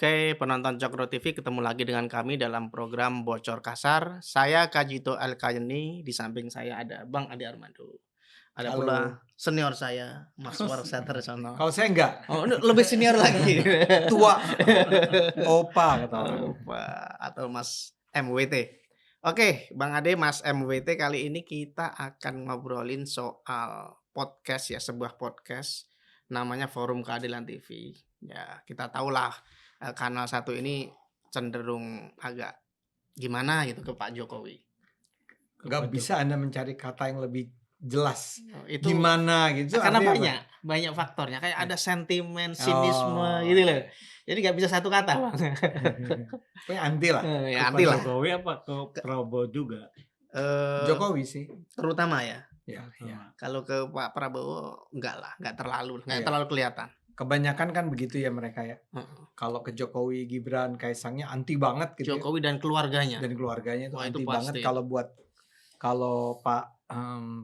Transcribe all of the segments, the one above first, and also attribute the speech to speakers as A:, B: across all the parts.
A: Oke, penonton Cokro TV ketemu lagi dengan kami dalam program Bocor Kasar. Saya Kajito Alkayeni, di samping saya ada Bang Ade Armando. Ada pula
B: Halo.
A: senior saya, Mas Warseter sono.
B: Kalau saya enggak,
A: Oh, ini lebih senior lagi.
B: tua, opa kata orang.
A: Atau Mas MWT. Oke, Bang Ade, Mas MWT, kali ini kita akan ngobrolin soal podcast ya, sebuah podcast namanya Forum Keadilan TV. Ya, kita tahulah Kanal Satu ini cenderung agak gimana gitu ke Pak Jokowi.
B: Enggak bisa Anda mencari kata yang lebih jelas.
A: Itu
B: Gimana gitu
A: karena
B: artinya apa?
A: banyak faktornya, kayak ada sentimen, sinisme
B: Oh,
A: gitu loh.
B: iya.
A: Jadi nggak bisa satu kata, Bang.
B: Pokoknya anti lah.
A: Ya
C: Ke Pak
A: anti lah.
C: Jokowi apa ke Prabowo juga?
B: Jokowi sih.
A: Terutama ya.
B: Ya, ya.
A: Kalau ke Pak Prabowo enggak lah, enggak terlalu
B: Iya.
A: kelihatan.
B: Kebanyakan kan begitu ya mereka ya.
A: Heeh.
B: Kalau ke Jokowi, Gibran, Kaisangnya anti banget gitu ya.
A: Jokowi dan keluarganya.
B: Dan keluarganya itu
A: Wah, itu
B: anti banget.
A: pasti.
B: Kalau Pak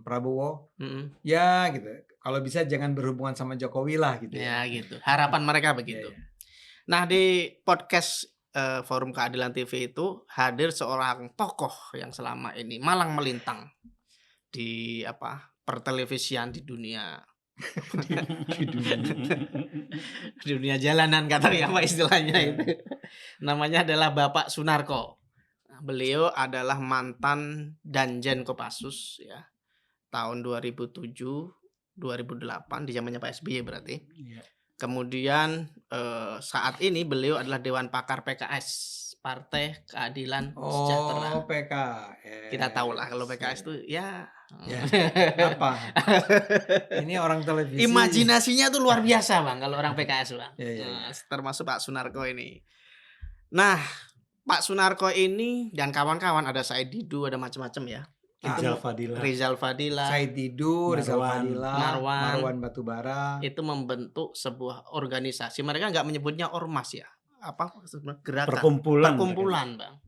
B: Prabowo,
A: Mm-mm.
B: ya gitu. Kalau bisa jangan berhubungan sama Jokowi lah gitu
A: Ya
B: ya.
A: gitu. Harapan mereka begitu.
B: Iya, iya.
A: Nah, di podcast Forum Keadilan TV itu hadir seorang tokoh yang selama ini malang melintang di pertelevisian di dunia di dunia jalanan katanya apa istilahnya itu. Namanya adalah Bapak Sunarko. Nah, beliau adalah mantan Danjen Kopassus ya. Tahun 2007, 2008 di zamannya Pak SBY berarti.
C: Iya.
A: Kemudian saat ini beliau adalah Dewan Pakar PKS, Partai Keadilan Sejahtera.
B: Oh, PKS.
A: Kita tahu lah kalau PKS itu ya.
B: Ya, apa? Ini orang televisi.
A: Imajinasinya tuh luar biasa, Bang, kalau orang PKS, Bang.
B: Ya, ya,
A: Nah,
B: ya.
A: termasuk Pak Sunarko ini. Nah, Pak Sunarko ini dan kawan-kawan, ada Said Didu, ada macam-macam ya.
C: Rizal Fadila.
A: Rizal Fadila
B: Said Didu, Rizal
C: Marwan.
B: Fadila,
A: Marwan.
B: Marwan Batubara.
A: itu membentuk sebuah organisasi. Mereka nggak menyebutnya ormas ya. Apa maksudnya? Gerakan.
C: Perkumpulan.
A: Bang.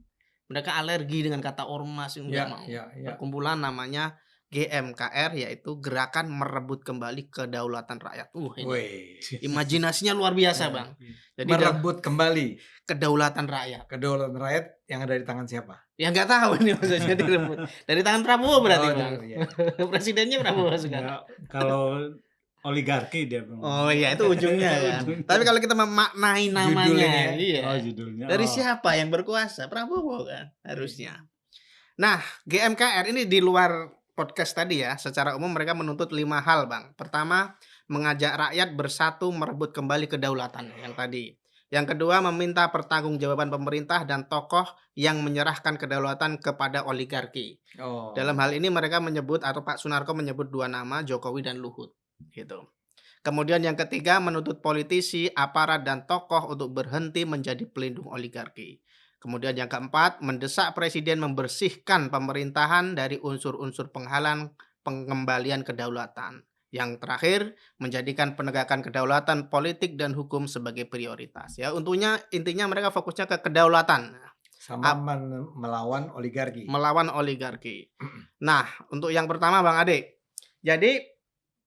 A: Mereka alergi dengan kata ormas, yang nggak
B: Ya,
A: mau.
B: ya, ya.
A: Perkumpulan namanya GMKR, yaitu Gerakan Merebut Kembali Kedaulatan Rakyat. Ini
B: Woi.
A: imajinasinya luar biasa, Bang. Jadi
B: Merebut kembali
A: kedaulatan rakyat.
B: kedaulatan rakyat yang ada di tangan siapa?
A: Ya nggak tahu nih maksudnya direbut. Dari tangan Prabowo berarti,
B: Oh,
A: Bang.
B: iya.
A: Presidennya Prabowo sekarang.
C: Enggak, kalau oligarki dia bilang.
A: Oh iya, itu ujungnya kan. Tapi kalau kita memaknai namanya,
B: Judulnya.
A: iya.
C: Oh, judulnya.
A: Dari
C: Oh.
A: siapa yang berkuasa? Prabowo kan harusnya. Nah, GMKR ini di luar podcast tadi ya, secara umum mereka menuntut 5 hal, Bang. Pertama, mengajak rakyat bersatu merebut kembali kedaulatan yang tadi. Yang kedua, meminta pertanggungjawaban pemerintah dan tokoh yang menyerahkan kedaulatan kepada oligarki.
B: Oh.
A: Dalam hal ini mereka menyebut, atau Pak Sunarko menyebut 2 nama, Jokowi dan Luhut, gitu. Kemudian yang ketiga, menuntut politisi, aparat, dan tokoh untuk berhenti menjadi pelindung oligarki. Kemudian yang keempat, mendesak presiden membersihkan pemerintahan dari unsur-unsur penghalang pengembalian kedaulatan. Yang terakhir, menjadikan penegakan kedaulatan politik dan hukum sebagai prioritas. Ya, intinya mereka fokusnya ke kedaulatan.
B: Sama melawan oligarki.
A: Melawan oligarki. Nah, untuk yang pertama, Bang Ade. Jadi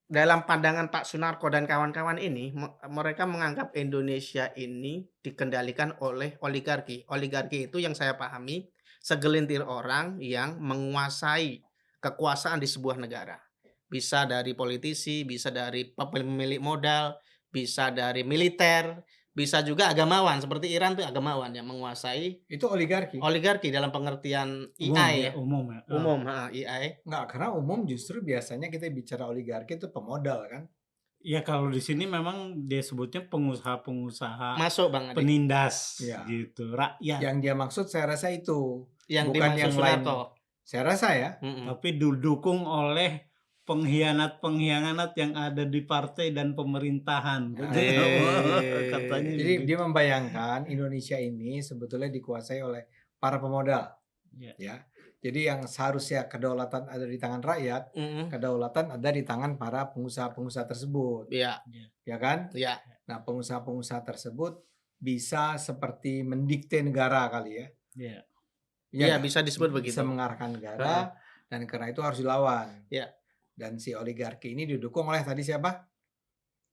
A: dalam pandangan Pak Sunarko dan kawan-kawan ini, mereka menganggap Indonesia ini dikendalikan oleh oligarki. Oligarki itu yang saya pahami segelintir orang yang menguasai kekuasaan di sebuah negara. Bisa dari politisi, bisa dari pemilik modal, bisa dari militer, bisa juga agamawan. Seperti Iran tuh agamawan yang menguasai.
B: Itu oligarki.
A: Oligarki dalam pengertian
C: Umum
A: IAI
C: ya, umum ya.
A: Umum, IAI.
B: Enggak, karena umum justru biasanya kita bicara oligarki itu pemodal kan.
C: Ya kalau di sini memang dia sebutnya pengusaha-pengusaha
A: Masuk, Bang Ade.
C: penindas
B: Ya.
C: gitu, rakyat.
B: Yang dia maksud saya rasa itu.
A: Yang
B: bukan
A: dimaksud
B: yang lain.
A: Sunarko.
B: Saya rasa ya.
C: Tapi didukung oleh pengkhianat-pengkhianat yang ada di partai dan pemerintahan. Katanya
B: Jadi
C: gitu.
B: dia membayangkan Indonesia ini sebetulnya dikuasai oleh para pemodal. Ya. Jadi yang seharusnya kedaulatan ada di tangan rakyat, kedaulatan ada di tangan para pengusaha-pengusaha tersebut.
A: Iya.
B: Ya kan?
A: Iya.
B: Nah, pengusaha-pengusaha tersebut bisa seperti mendikte negara kali ya.
C: Iya.
A: Iya, bisa disebut begitu.
B: Bisa mengarahkan negara dan karena itu harus dilawan.
A: Iya.
B: Dan si oligarki ini didukung oleh tadi siapa?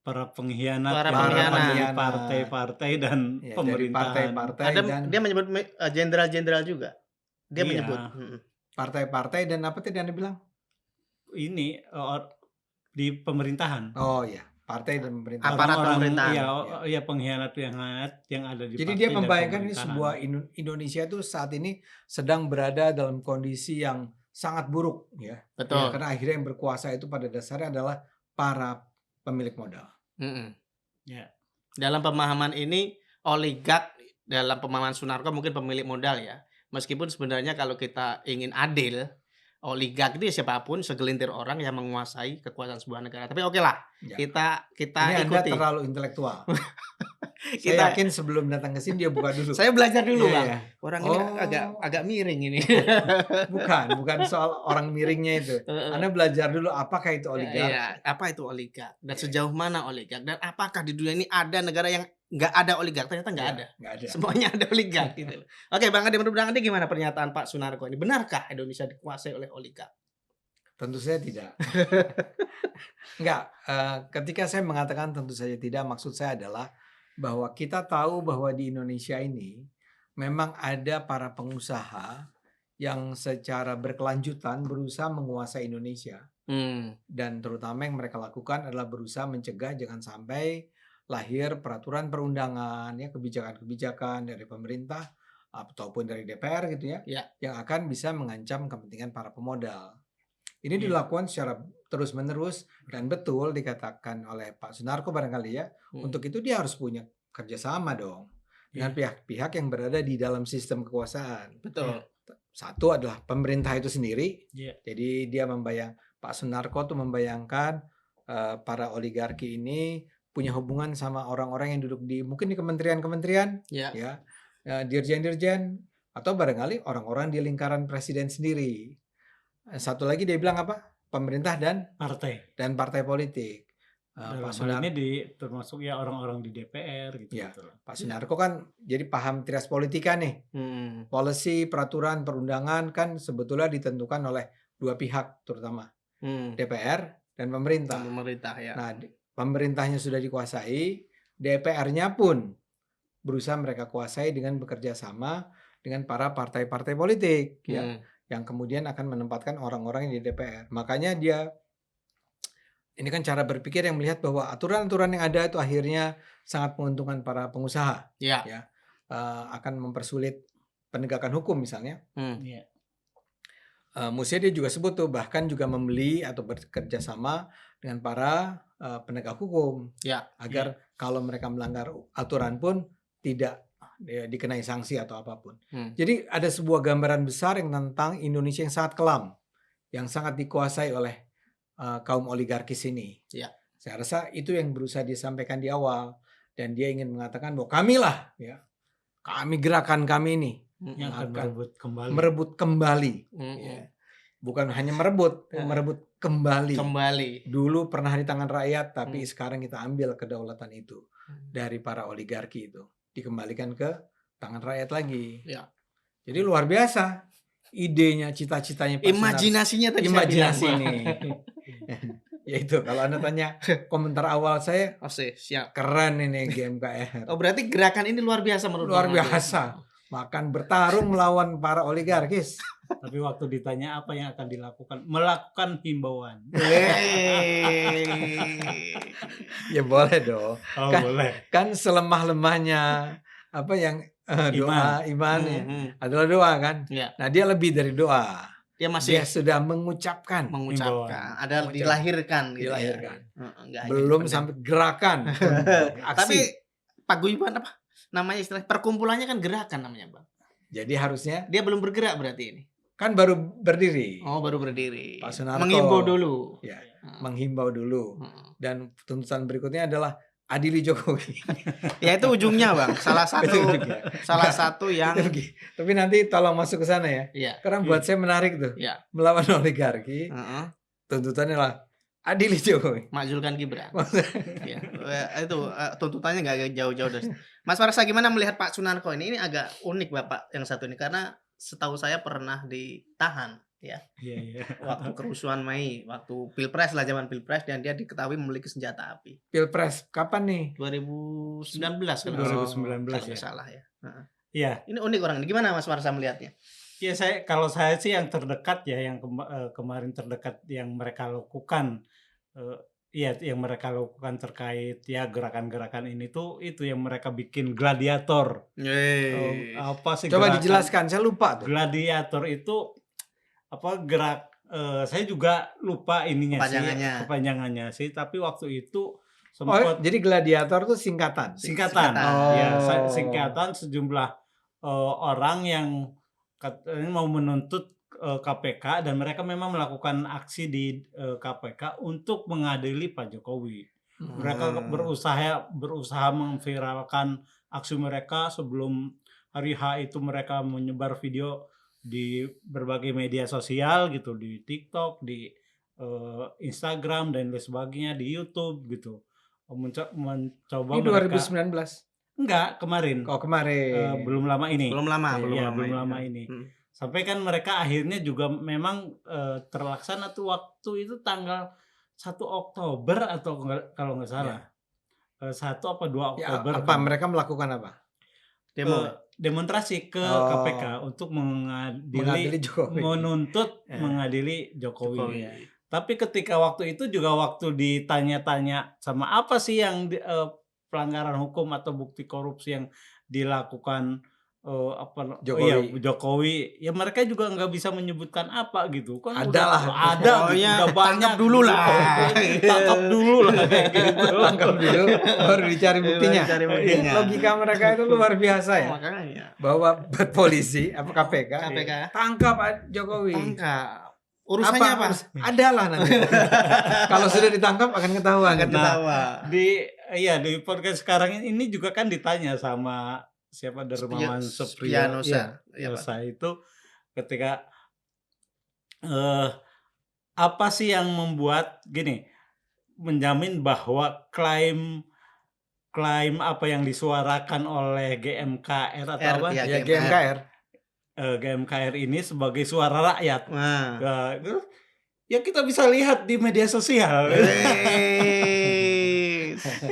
C: para pengkhianat
A: Para
C: yang dapat dari
B: pengkhianat.
C: partai-partai dan
B: Ya, dari
C: pemerintahan.
B: partai-partai
A: Ada
B: dan
A: dia menyebut jenderal-jenderal juga. Dia
C: Iya.
A: menyebut.
B: partai-partai dan apa tadi Anda bilang?
C: Ini di pemerintahan.
B: Oh ya, partai dan pemerintahan.
A: Aparat
C: Orang-orang
A: pemerintahan.
C: iya pengkhianat-pengkhianat yang ada di
B: Jadi
C: partai
B: dia
C: dan
B: membayangkan ini
C: pemerintahan.
B: sebuah Indonesia itu saat ini sedang berada dalam kondisi yang sangat buruk ya.
A: Betul.
B: Karena akhirnya yang berkuasa itu pada dasarnya adalah para pemilik modal.
C: Ya.
A: Dalam pemahaman ini oligark dalam pemahaman Sunarko mungkin pemilik modal ya. Meskipun sebenarnya kalau kita ingin adil, oligark itu ya siapapun segelintir orang yang menguasai kekuasaan sebuah negara. Tapi oke lah,
B: Ya.
A: kita
B: Ini Anda
A: ikuti.
B: terlalu intelektual.
A: Kita-
B: Saya yakin sebelum datang ke sini dia buka dulu.
A: Saya belajar dulu,
B: Iya,
A: Bang.
B: iya.
A: Orang ini
B: Oh.
A: agak miring ini.
B: Bukan soal orang miringnya itu. Anda belajar dulu apakah itu oligark.
A: Iya, apa itu oligark dan
B: Iya.
A: sejauh mana oligark dan apakah di dunia ini ada negara yang nggak ada oligark? Ternyata nggak
B: Iya,
A: ada.
B: nggak ada.
A: Semuanya ada oligark gitu loh. Oke, Bang Ade, menurut Bang Ade gimana pernyataan Pak Sunarko ini? Benarkah Indonesia dikuasai oleh oligark?
B: Tentu saja tidak. Enggak, ketika saya mengatakan tentu saja tidak, maksud saya adalah bahwa kita tahu bahwa di Indonesia ini memang ada para pengusaha yang secara berkelanjutan berusaha menguasai Indonesia. Dan terutama yang mereka lakukan adalah berusaha mencegah jangan sampai lahir peraturan perundangan, ya kebijakan-kebijakan dari pemerintah ataupun dari DPR gitu ya,
A: Ya.
B: yang akan bisa mengancam kepentingan para pemodal. Ini
C: Iya.
B: dilakukan secara terus-menerus dan betul dikatakan oleh Pak Sunarko barangkali ya. Untuk itu dia harus punya kerjasama dong dengan pihak-pihak yang berada di dalam sistem kekuasaan.
A: Betul.
B: Satu adalah pemerintah itu sendiri.
C: Iya.
B: Jadi dia Pak Sunarko tuh membayangkan para oligarki ini punya hubungan sama orang-orang yang duduk mungkin di kementerian-kementerian,
A: Ya.
B: ya, dirjen-dirjen, atau barangkali orang-orang di lingkaran presiden sendiri. Satu lagi dia bilang apa? Pemerintah dan partai politik.
C: Dalam
B: Pak
C: hal ini termasuk ya orang-orang di DPR gitu.
B: Ya.
C: gitu.
B: Pak Sunarko kan jadi paham trias politika nih. Policy, peraturan, perundangan kan sebetulnya ditentukan oleh dua pihak terutama. DPR dan pemerintah.
A: Pemerintah ya.
B: Nah, pemerintahnya sudah dikuasai, DPR-nya pun berusaha mereka kuasai dengan bekerja sama dengan para partai-partai politik ya, yang kemudian akan menempatkan orang-orang yang di DPR. Makanya ini kan cara berpikir yang melihat bahwa aturan-aturan yang ada itu akhirnya sangat menguntungkan para pengusaha.
A: Ya.
B: Akan mempersulit penegakan hukum misalnya.
C: Iya.
B: Musia dia juga sebut tuh bahkan juga membeli atau bekerja sama dengan para penegak hukum agar kalau mereka melanggar aturan pun tidak dikenai sanksi atau apapun. Jadi ada sebuah gambaran besar yang tentang Indonesia yang sangat kelam, yang sangat dikuasai oleh kaum oligarkis ini.
A: Ya.
B: Saya rasa itu yang berusaha disampaikan di awal dan dia ingin mengatakan bahwa kamilah ya, kami gerakan kami ini
C: Yang akan
B: merebut kembali. Ya. Bukan hanya merebut kembali. Dulu pernah di tangan rakyat, tapi sekarang kita ambil kedaulatan itu dari para oligarki itu, dikembalikan ke tangan rakyat lagi.
A: Ya.
B: Jadi luar biasa idenya, cita-citanya Pak
A: Imajinasinya tadi
B: imajinasi
A: saya bilang.
B: ini. Ya itu kalau Anda tanya komentar awal saya,
A: siap.
B: keren ini GMKR.
A: Oh, berarti gerakan ini luar biasa menurut
B: Luar
A: Bang Ade.
B: biasa. Bahkan bertarung melawan para oligarkis.
C: Tapi waktu ditanya apa yang akan dilakukan, melakukan himbauan.
B: Ya boleh dong.
C: Oh, boleh.
B: Kan selemah-lemahnya apa yang doa iman ya, adalah doa kan.
A: Ya.
B: Nah dia lebih dari doa.
A: Dia
B: sudah mengucapkan.
A: Ada dilahirkan gitu.
B: Dilahirkan.
A: Ya.
B: Belum sampai gerakan. Aksi.
A: Tapi paguyuban apa? Namanya istilah perkumpulannya kan gerakan namanya, Bang.
B: Jadi harusnya
A: dia belum bergerak berarti ini.
B: Kan baru berdiri.
A: Oh, baru berdiri.
B: Pak Sunarko
A: menghimbau dulu.
B: Ya, menghimbau dulu. Dan tuntutan berikutnya adalah adili Jokowi.
A: Ya itu ujungnya, Bang. Salah satu yang
B: Tapi nanti tolong masuk ke sana ya.
A: Iya.
B: Karena buat saya menarik tuh.
A: Iya.
B: Melawan oligarki. Tuntutannya adalah adili Jokowi.
A: Makzulkan Gibran. Ya, itu tuntutannya nggak jauh-jauh dari. Mas Farsa gimana melihat Pak Sunarko ini? Ini agak unik Bapak yang satu ini karena setahu saya pernah ditahan ya.
C: Iya.
A: Waktu kerusuhan Mei, waktu Pilpres lah, zaman Pilpres, dan dia diketahui memiliki senjata api.
B: Pilpres kapan nih?
A: 2019 kan?
C: 2019
A: kalau
C: ya.
A: nggak salah ya. Heeh.
C: Iya.
A: Ini unik orang ini. Gimana Mas Marsa melihatnya?
C: Ya kalau saya sih yang terdekat ya, yang kemarin terdekat yang mereka lakukan, yang mereka lakukan terkait ya gerakan-gerakan ini tuh itu yang mereka bikin gladiator. Apa sih
B: Coba
C: gerakan
B: dijelaskan, saya lupa tuh.
C: gladiator itu apa saya juga lupa ininya sih kepanjangannya sih, tapi waktu itu sempat
B: jadi gladiator tuh singkatan.
C: Ya, singkatan sejumlah orang yang mau menuntut KPK, dan mereka memang melakukan aksi di KPK untuk mengadili Pak Jokowi. Mereka berusaha memviralkan aksi mereka. Sebelum hari H itu mereka menyebar video di berbagai media sosial gitu, di TikTok, di Instagram dan lain sebagainya, di YouTube gitu. Mencoba
B: Ini 2019.
C: Enggak, kemarin.
B: Oh, kemarin.
C: Belum lama ini.
A: Belum lama
C: ini. Sampai kan mereka akhirnya juga memang terlaksana tuh waktu itu tanggal 1 Oktober atau kalau nggak salah. 1 apa 2 Oktober.
B: Apa mereka melakukan apa?
C: Demonstrasi ke KPK untuk mengadili Jokowi. Menuntut mengadili Jokowi. Tapi ketika waktu itu juga waktu ditanya-tanya sama apa sih yang pelanggaran hukum atau bukti korupsi yang dilakukan Jokowi, ya mereka juga nggak bisa menyebutkan apa gitu kan. Ada
A: udah banyak dulu lah.
C: Tangkap dulu lah kayak gitu.
B: Tangkap dulu baru dicari buktinya. Logika mereka itu luar biasa ya.
A: Makanya.
B: Bahwa polisi KPK tangkap Jokowi.
A: Tangkap. Urusannya apa?
B: Adalah nanti. Kalau sudah ditangkap akan ketahuan.
C: Di podcast sekarang ini juga kan ditanya sama siapa, Dermawan Supriyosa itu ketika apa sih yang membuat menjamin bahwa klaim apa yang disuarakan oleh GMKR atau apa?
B: Ya,
C: GMKR ini sebagai suara rakyat. Ya kita bisa lihat di media sosial.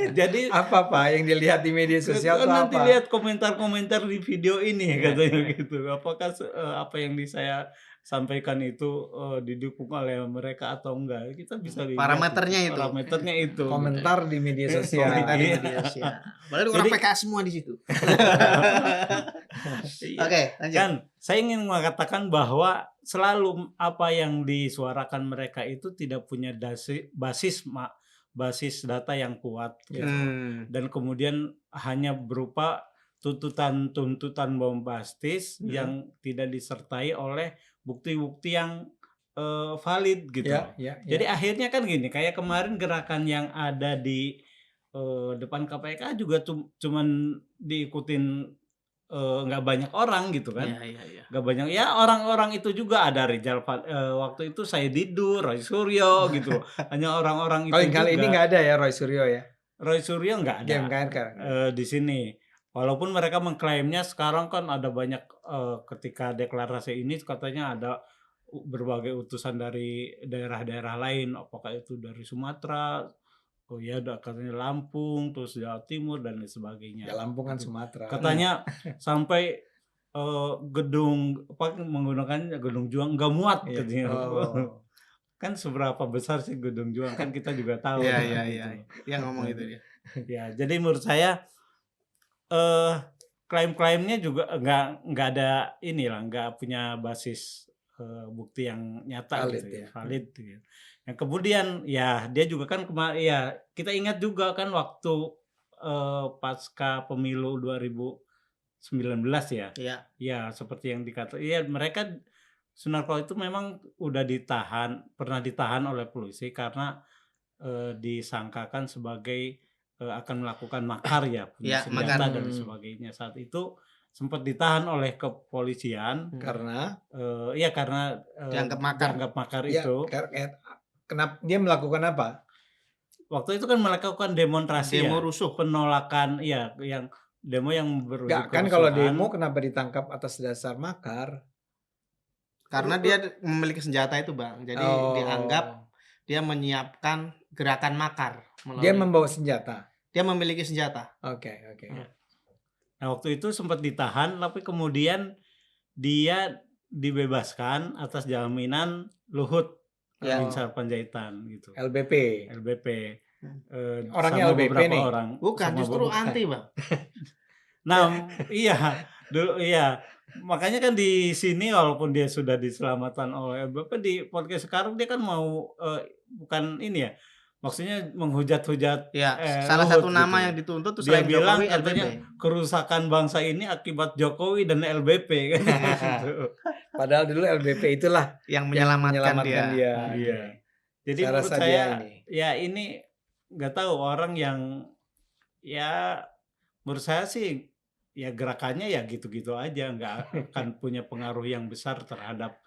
C: Jadi
B: apa yang dilihat di media sosial itu
C: nanti
B: apa?
C: Lihat komentar-komentar di video ini katanya gitu. Apakah apa yang saya sampaikan itu didukung oleh mereka atau enggak? Kita bisa lihat parameternya itu.
B: Komentar di media sosial.
A: Padahal orang PKS semua di situ. Oke, lanjut.
C: Kan saya ingin mengatakan bahwa selalu apa yang disuarakan mereka itu tidak punya basis data yang kuat gitu. Dan kemudian hanya berupa tuntutan bombastis yang tidak disertai oleh bukti-bukti yang valid gitu. Jadi akhirnya kan kayak kemarin gerakan yang ada di depan KPK juga cuman diikutin nggak banyak orang gitu kan. Nggak banyak ya, orang-orang itu juga ada Rizal waktu itu saya Didu, Roy Suryo gitu. Hanya orang-orang itu
B: kali ini nggak ada ya Roy Suryo ya.
C: Roy Suryo nggak ada di sini. Walaupun mereka mengklaimnya sekarang kan ada banyak ketika deklarasi ini katanya ada berbagai utusan dari daerah-daerah lain, apakah itu dari Sumatera, katanya Lampung, terus Jawa Timur dan lain sebagainya.
B: Ya, Lampung kan Sumatera.
C: Katanya sampai menggunakan gedung Juang nggak muat katanya. Kan seberapa besar sih gedung Juang kan kita juga tahu.
A: Iya. Yang ngomong itu dia.
C: Ya, jadi menurut saya klaim-klaimnya juga nggak ada nggak punya basis bukti yang nyata valid gitu. Yang kemudian dia juga kan kita ingat juga kan waktu pasca pemilu 2019 ya. Ya seperti yang dikatakan mereka Sunarko itu memang pernah ditahan oleh polisi karena disangkakan sebagai akan melakukan makar punya senjata dan sebagainya. Saat itu sempat ditahan oleh kepolisian
B: karena
C: dianggap makar itu.
B: Kenapa dia melakukan apa?
C: Waktu itu kan melakukan demonstrasi,
A: demo rusuh,
C: penolakan, yang demo yang berujung
B: kan kalau demo kenapa ditangkap atas dasar makar?
A: Karena dia memiliki senjata itu, Bang. Jadi dianggap dia menyiapkan gerakan makar.
B: Dia membawa senjata.
A: Dia memiliki senjata.
B: Oke.
C: Nah, waktu itu sempat ditahan, tapi kemudian dia dibebaskan atas jaminan Luhut Binsar Panjaitan gitu.
B: LBP.
C: sama
B: Orangnya LBP
C: beberapa
B: nih.
C: orang.
A: Bukan, justru anti, Bang.
C: Nah, iya, makanya kan di sini walaupun dia sudah diselamatkan oleh LBP, di podcast sekarang dia kan mau bukan ini ya, maksudnya menghujat-hujat
A: Ya, salah satu
C: Luhut
A: nama
C: gitu.
A: yang dituntut itu
C: Dia
A: selain
C: bilang
A: Jokowi,
C: katanya
A: LBP.
C: kerusakan bangsa ini akibat Jokowi dan LBP kan gitu.
B: Padahal dulu LBP itulah
A: yang menyelamatkan dia.
C: Iya. Jadi
B: Saya
C: menurut
B: rasa
C: saya
B: dia
C: ya ini nggak tahu orang yang ya menurut saya sih ya gerakannya ya gitu-gitu aja, nggak akan punya pengaruh yang besar terhadap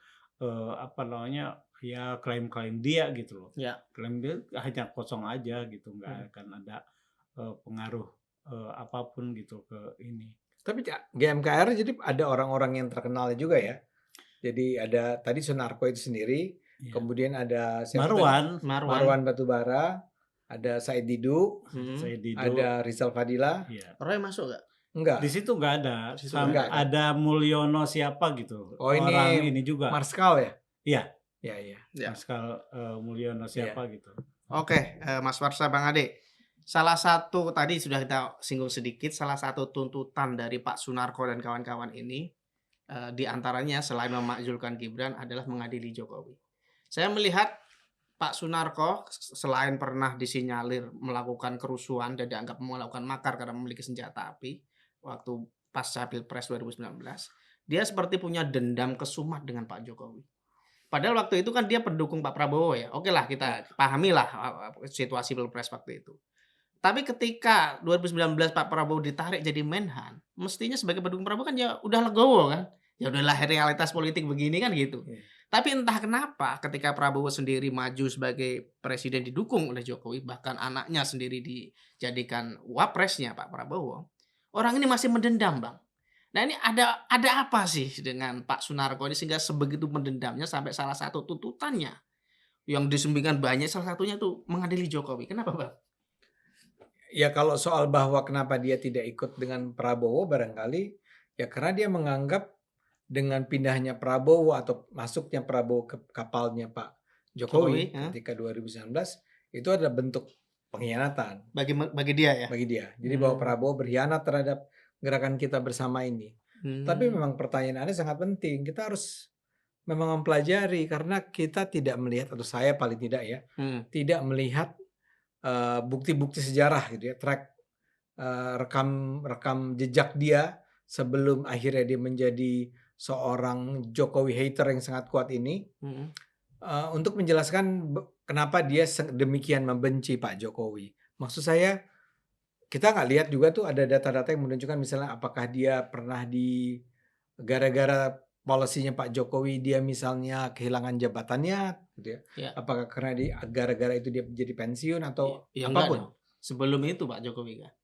C: apa namanya ya klaim-klaim dia gitu loh.
A: Ya.
C: Klaim dia hanya kosong aja gitu, nggak akan ada pengaruh apapun gitu ke ini.
B: Tapi GMKR jadi ada orang-orang yang terkenal juga ya. Jadi ada tadi Sunarko itu sendiri, kemudian ada Marwan Batubara, ada Said Didu, ada Rizal Fadila.
A: Roy masuk nggak?
B: Enggak.
C: Di situ nggak ada. Ada Mulyono siapa gitu.
B: Oh,
C: orang ini juga.
B: Marskal ya?
C: Iya. Marskal Mulyono siapa gitu.
A: Oke, Mas Warsa, Bang Ade. Salah satu tadi sudah kita singgung sedikit, salah satu tuntutan dari Pak Sunarko dan kawan-kawan ini di antaranya selain memakzulkan Gibran adalah mengadili Jokowi. Saya melihat Pak Sunarko selain pernah disinyalir melakukan kerusuhan dan dianggap melakukan makar karena memiliki senjata api waktu pasca Pilpres 2019, dia seperti punya dendam kesumat dengan Pak Jokowi. Padahal waktu itu kan dia pendukung Pak Prabowo ya. Oke lah, kita pahamilah situasi Pilpres waktu itu. Tapi ketika 2019 Pak Prabowo ditarik jadi Menhan, mestinya sebagai pendukung Prabowo kan ya udah legowo kan. Ya udahlah, realitas politik begini kan gitu. Tapi entah kenapa ketika Prabowo sendiri maju sebagai presiden didukung oleh Jokowi, bahkan anaknya sendiri dijadikan wapresnya Pak Prabowo, orang ini masih mendendam, Bang. Nah ini ada apa sih dengan Pak Sunarko ini sehingga sebegitu mendendamnya sampai salah satu tuntutannya yang disembunyikan banyak, salah satunya tuh mengadili Jokowi. Kenapa, Bang?
B: Ya kalau soal bahwa kenapa dia tidak ikut dengan Prabowo barangkali ya karena dia menganggap dengan pindahnya Prabowo atau masuknya Prabowo ke kapalnya Pak Jokowi ketika 2019 itu adalah bentuk pengkhianatan
A: bagi dia ya.
B: Bagi dia. Jadi bahwa Prabowo berkhianat terhadap gerakan kita bersama ini. Tapi memang pertanyaannya sangat penting. Kita harus memang mempelajari karena kita tidak melihat atau saya paling tidak ya tidak melihat bukti-bukti sejarah gitu ya, track rekam jejak dia sebelum akhirnya dia menjadi seorang Jokowi hater yang sangat kuat ini untuk menjelaskan kenapa dia demikian membenci Pak Jokowi. Maksud saya kita nggak lihat juga tuh ada data-data yang menunjukkan misalnya apakah dia pernah gara-gara polisinya Pak Jokowi dia misalnya kehilangan jabatannya gitu ya. Apakah karena gara-gara itu dia jadi pensiun atau apapun.
A: Sebelum itu Pak Jokowi kan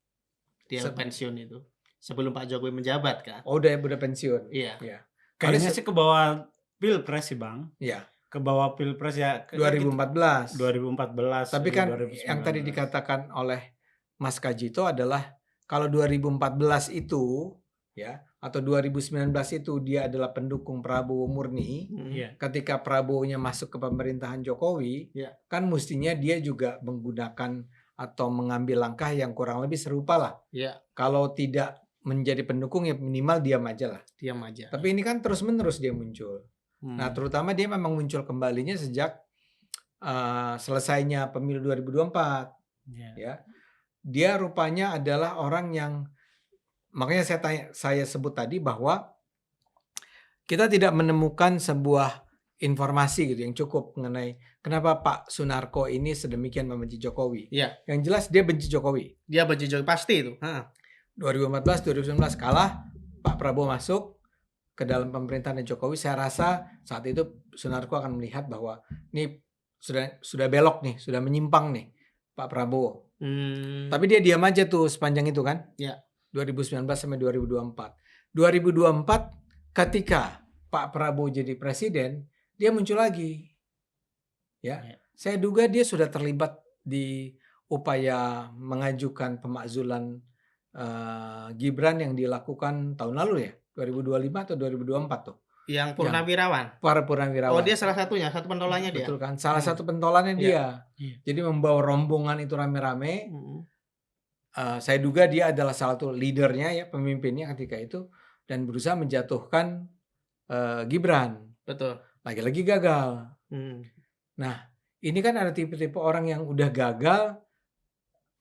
A: dia pensiun itu. Sebelum Pak Jokowi menjabat kan.
B: Oh udah pensiun.
A: Iya.
C: Kayaknya sih ke bawah Pilpres sih Bang.
B: Iya.
C: Ke bawah Pilpres ya.
B: 2014. Tapi kan
C: 2019.
B: yang tadi dikatakan oleh Mas Kajito adalah kalau 2014 itu ya atau 2019 itu dia adalah pendukung Prabowo murni. Ketika Prabowo-nya masuk ke pemerintahan Jokowi, kan mestinya dia juga menggunakan atau mengambil langkah yang kurang lebih serupa lah. Kalau tidak menjadi pendukung ya minimal diam aja lah.
A: Diam aja.
B: Tapi ini kan terus-menerus dia muncul. Nah, terutama dia memang muncul kembalinya sejak selesainya pemilu 2024. Ya. Dia rupanya adalah orang yang makanya saya sebut tadi bahwa kita tidak menemukan sebuah informasi gitu yang cukup mengenai kenapa Pak Sunarko ini sedemikian membenci Jokowi. Yang jelas dia benci Jokowi.
A: Dia benci Jokowi pasti itu.
B: 2014, 2019 kalah, Pak Prabowo masuk ke dalam pemerintahan Jokowi. Saya rasa saat itu Sunarko akan melihat bahwa ini sudah belok nih, sudah menyimpang nih Pak Prabowo. Tapi dia diam aja tuh sepanjang itu kan. 2019 sampai 2024. 2024 ketika Pak Prabowo jadi presiden, dia muncul lagi. Ya,
C: Ya.
B: saya duga dia sudah terlibat di upaya mengajukan pemakzulan Gibran yang dilakukan tahun lalu ya, 2025 atau 2024 tuh.
A: Yang Purnawirawan.
B: Para
A: Oh,
B: purnawirawan.
A: dia salah satunya, satu pentolannya dia.
B: Betul kan? Salah satu pentolannya dia.
C: Iya.
B: Jadi membawa rombongan itu rame-rame.
A: Mm.
B: Saya duga dia adalah salah satu leadernya ya, pemimpinnya ketika itu, dan berusaha menjatuhkan Gibran.
A: Betul.
B: Lagi-lagi gagal.
A: Mm.
B: Nah, ini kan ada tipe-tipe orang yang udah gagal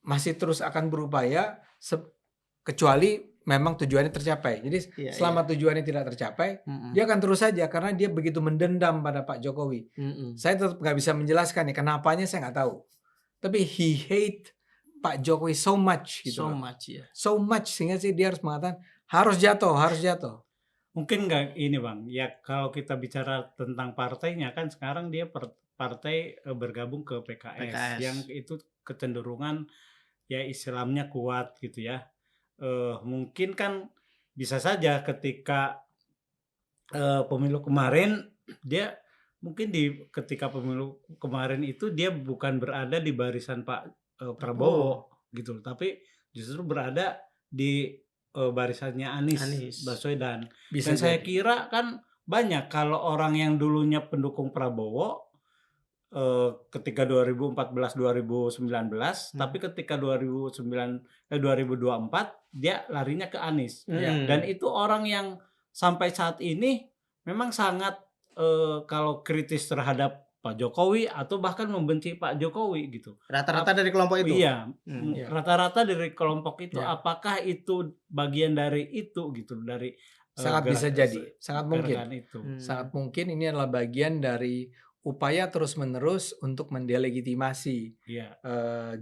B: masih terus akan berupaya kecuali memang tujuannya tercapai. Jadi selama tujuannya tidak tercapai, dia akan terus saja karena dia begitu mendendam pada Pak Jokowi. Saya tetap nggak bisa menjelaskan nih kenapanya, saya nggak tahu. Tapi he hate Pak Jokowi so much gitu. So much sehingga sih dia harus mengatakan harus jatuh.
C: Mungkin nggak ini Bang, ya kalau kita bicara tentang partainya kan sekarang dia partai bergabung ke PKS yang itu kecenderungan ya Islamnya kuat gitu ya. Mungkin kan bisa saja ketika pemilu kemarin dia mungkin ketika pemilu kemarin itu dia bukan berada di barisan Pak Prabowo gitu, tapi justru berada di barisannya Anies Baswedan. Dan saya kira kan banyak kalau orang yang dulunya pendukung Prabowo ketika 2014-2019, tapi ketika 2024 dia larinya ke Anies. Dan itu orang yang sampai saat ini memang sangat kalau kritis terhadap Pak Jokowi atau bahkan membenci Pak Jokowi gitu.
A: Rata-rata dari kelompok itu.
C: Iya, rata-rata dari kelompok itu. Apakah itu bagian dari itu gitu, dari
B: sangat bisa jadi, sangat mungkin.
C: Itu.
B: Sangat mungkin ini adalah bagian dari upaya terus-menerus untuk mendelegitimasi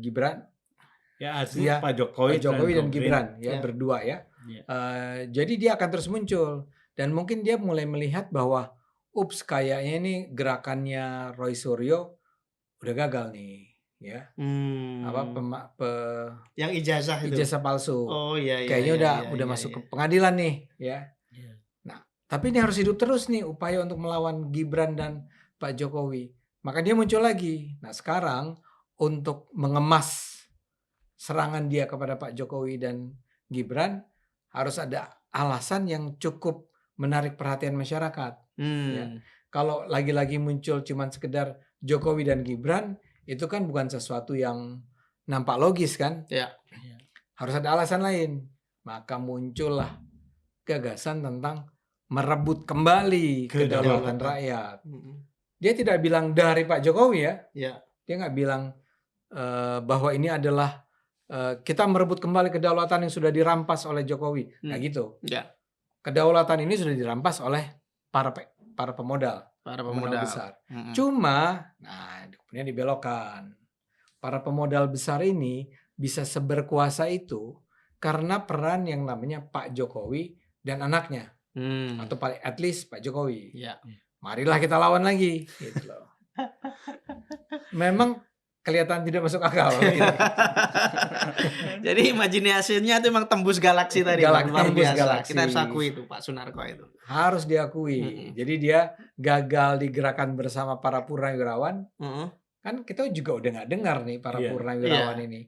B: Gibran.
C: Ya, aslinya Pak Jokowi
B: dan Gibran ya berdua ya. Jadi dia akan terus muncul dan mungkin dia mulai melihat bahwa kayaknya ini gerakannya Roy Suryo udah gagal nih ya.
A: Yang ijazah
B: palsu.
A: Oh iya.
B: Kayaknya udah masuk ke pengadilan nih ya. Nah, tapi ini harus hidup terus nih upaya untuk melawan Gibran dan Pak Jokowi. Maka dia muncul lagi. Nah, sekarang untuk mengemas serangan dia kepada Pak Jokowi dan Gibran harus ada alasan yang cukup menarik perhatian masyarakat. Ya. Kalau lagi-lagi muncul cuman sekedar Jokowi dan Gibran, itu kan bukan sesuatu yang nampak logis kan? Harus ada alasan lain. Maka muncullah gagasan tentang merebut kembali kedaulatan rakyat. Dia tidak bilang dari Pak Jokowi ya. Dia nggak bilang bahwa ini adalah kita merebut kembali kedaulatan yang sudah dirampas oleh Jokowi. Nggak gitu. Kedaulatan ini sudah dirampas oleh para pemodal besar. Cuma, kemudian dibelokkan. Para pemodal besar ini bisa seberkuasa itu karena peran yang namanya Pak Jokowi dan anaknya. Atau paling at least Pak Jokowi. Marilah kita lawan lagi gitu loh. Memang kelihatan tidak masuk akal gitu.
A: Jadi imajinasinya itu memang tembus galaksi tadi.
B: Tembus galaksi.
A: Kita harus akui itu Pak Sunarko itu.
B: Harus diakui. Jadi dia gagal di gerakan bersama para purnawirawan. Kan kita juga udah nggak dengar nih para purnawirawan ini.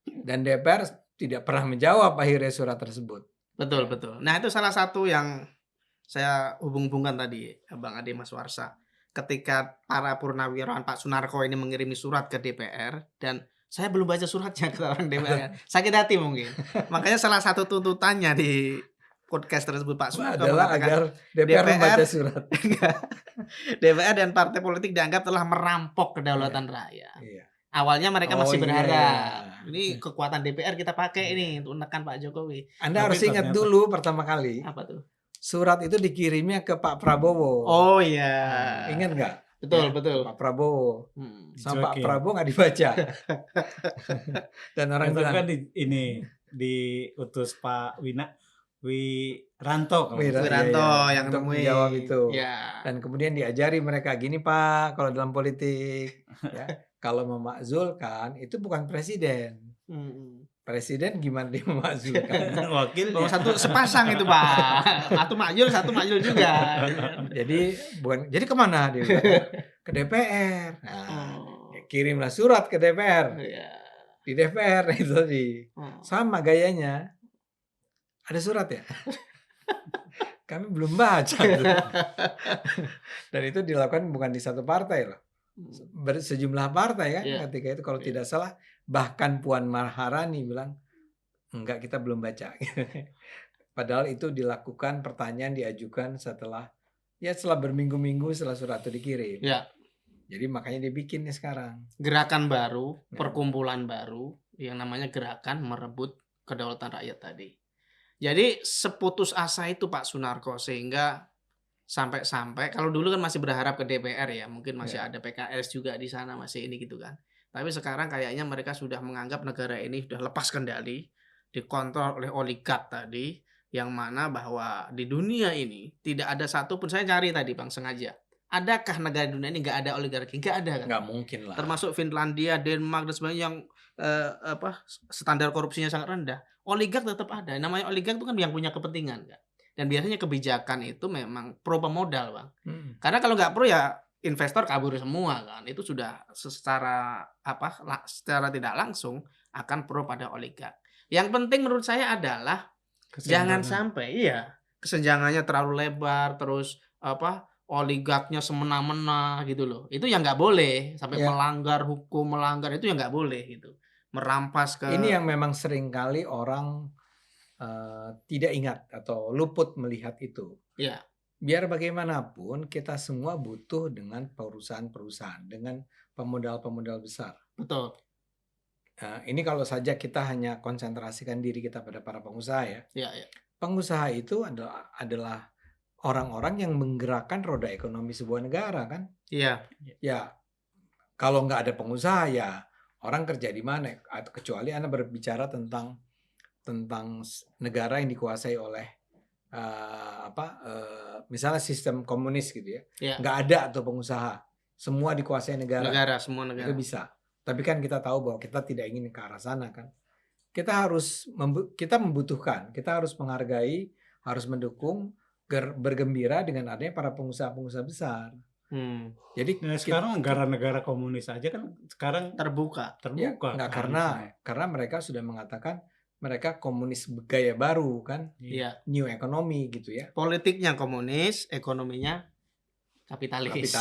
B: Dan DPR tidak pernah menjawab akhirnya surat tersebut.
A: Betul. Nah itu salah satu yang saya hubung-hubungkan tadi Bang Ade Mas Warsa. Ketika para purnawirawan Pak Sunarko ini mengirimi surat ke DPR dan saya belum baca suratnya ke orang DPR. Sakit hati mungkin. Makanya salah satu tuntutannya di podcast tersebut Pak Sunarko
B: adalah agar DPR membaca surat.
A: DPR dan partai politik dianggap telah merampok kedaulatan rakyat. Awalnya mereka masih berharap ini kekuatan DPR kita pakai ini untuk menekan Pak Jokowi.
B: Anda harus ingat dulu pertama kali.
A: Apa tuh?
B: Surat itu dikirimnya ke Pak Prabowo.
A: Oh iya.
B: Ingat nggak?
A: Betul.
B: Pak Prabowo. Sama Pak Prabowo nggak dibaca. Dan orang bilang
C: kan diutus Pak Wiranto
A: yang
B: untuk menjawab itu. Dan kemudian diajari mereka gini Pak, kalau dalam politik ya, kalau memakzulkan itu bukan presiden. Presiden gimana dia memajukan?
C: Wakilnya.
A: Oh, satu sepasang itu, Pak. Satu makjul juga.
B: Jadi kemana dia bilang kan? Ke DPR. Nah,
A: Oh.
B: ya kirimlah surat ke DPR.
A: Iya.
B: Di DPR itu sama gayanya. Ada surat ya? Kami belum baca. Dan itu dilakukan bukan di satu partai loh. Sejumlah partai kan ketika itu kalau tidak salah, bahkan Puan Maharani bilang enggak, kita belum baca. Padahal itu dilakukan, pertanyaan diajukan setelah berminggu-minggu setelah surat itu dikirim.
A: Ya.
B: Jadi makanya dibikin nih sekarang
A: Gerakan baru, perkumpulan baru yang namanya Gerakan Merebut Kedaulatan Rakyat tadi. Jadi seputus asa itu Pak Sunarko, sehingga sampai kalau dulu kan masih berharap ke DPR ya, mungkin masih ada PKS juga di sana, masih ini gitu kan. Tapi sekarang kayaknya mereka sudah menganggap negara ini sudah lepas kendali, dikontrol oleh oligark tadi, yang mana bahwa di dunia ini tidak ada satupun, saya cari tadi Bang sengaja, adakah negara di dunia ini nggak ada oligarki? Nggak ada kan?
B: nggak mungkin lah.
A: Termasuk Finlandia, Denmark dan sebagainya yang standar korupsinya sangat rendah. Oligark tetap ada. Namanya oligark itu kan yang punya kepentingan kan. Dan biasanya kebijakan itu memang pro pemodal, Bang. Karena kalau nggak pro ya investor kabur semua kan. Itu sudah secara tidak langsung akan pro pada oligark. Yang penting menurut saya adalah jangan sampai kesenjangannya terlalu lebar, terus oligarknya semena-mena gitu loh. Itu yang nggak boleh sampai melanggar hukum, itu yang nggak boleh gitu. Merampas ke
B: ini yang memang seringkali orang tidak ingat atau luput melihat itu.
A: Iya.
B: Biar bagaimanapun kita semua butuh dengan perusahaan-perusahaan, dengan pemodal-pemodal besar.
A: Betul.
B: Ini kalau saja kita hanya konsentrasikan diri kita pada para pengusaha ya.
A: Iya.
B: Pengusaha itu adalah orang-orang yang menggerakkan roda ekonomi sebuah negara kan.
A: Iya.
B: Ya, kalau nggak ada pengusaha ya orang kerja di mana? Kecuali Anda berbicara tentang negara yang dikuasai oleh misalnya sistem komunis gitu ya. Nggak ada atau pengusaha, semua dikuasai negara.
A: Semua negara.
B: Itu bisa. Tapi kan kita tahu bahwa kita tidak ingin ke arah sana kan. Kita membutuhkan, kita harus menghargai, harus mendukung, bergembira dengan adanya para pengusaha-pengusaha besar. Jadi
C: sekarang negara-negara komunis aja kan sekarang
A: terbuka.
B: Ya, karena mereka sudah mengatakan mereka komunis gaya baru kan, new economy gitu ya.
A: Politiknya komunis, ekonominya kapitalis.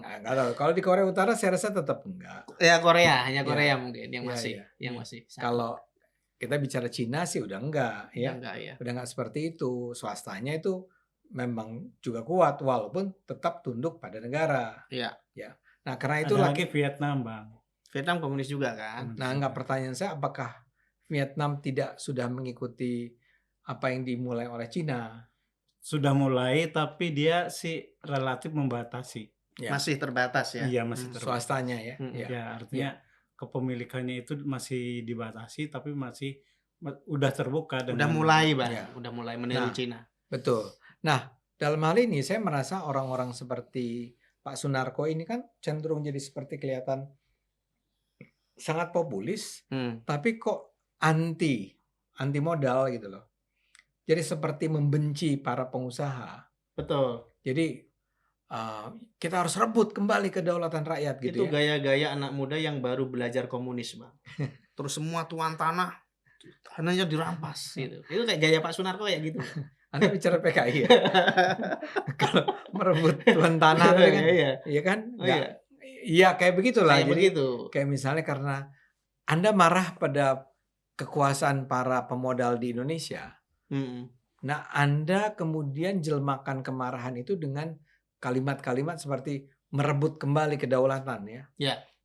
B: Nggak tahu. Kalau di Korea Utara saya rasa tetap enggak.
A: Ya hanya Korea mungkin yang masih.
B: Kalau kita bicara Cina sih udah enggak ya.
A: Udah
B: enggak seperti itu. Swastanya itu memang juga kuat walaupun tetap tunduk pada negara.
A: Iya.
B: Ya. Nah, karena itu
C: lagi Vietnam, Bang.
A: Vietnam komunis juga kan.
B: Nah, enggak, pertanyaan saya apakah Vietnam tidak sudah mengikuti apa yang dimulai oleh Cina?
C: Sudah mulai tapi dia sih relatif membatasi.
A: Ya. Masih terbatas ya.
C: Iya, masih terbatas.
B: Swastanya ya.
C: Ya, artinya kepemilikannya itu masih dibatasi tapi masih udah terbuka dengan
A: udah mulai, Bang. Udah mulai meniru Cina.
B: Betul. Nah, dalam hal ini saya merasa orang-orang seperti Pak Sunarko ini kan cenderung jadi seperti kelihatan sangat populis, tapi kok anti modal gitu loh. Jadi seperti membenci para pengusaha.
A: Betul.
B: Jadi kita harus rebut kembali kedaulatan rakyat gitu.
A: Itu gaya-gaya anak muda yang baru belajar komunis, Bang. Terus semua tuan tanahnya dirampas gitu. Itu kayak gaya Pak Sunarko kayak gitu.
B: Anda bicara PKI ya? Kalau merebut tuan tanah kan? Iya kan? Iya kayak begitulah. Kayak misalnya karena Anda marah pada kekuasaan para pemodal di Indonesia. Nah, Anda kemudian jelmakan kemarahan itu dengan kalimat-kalimat seperti merebut kembali kedaulatan ya.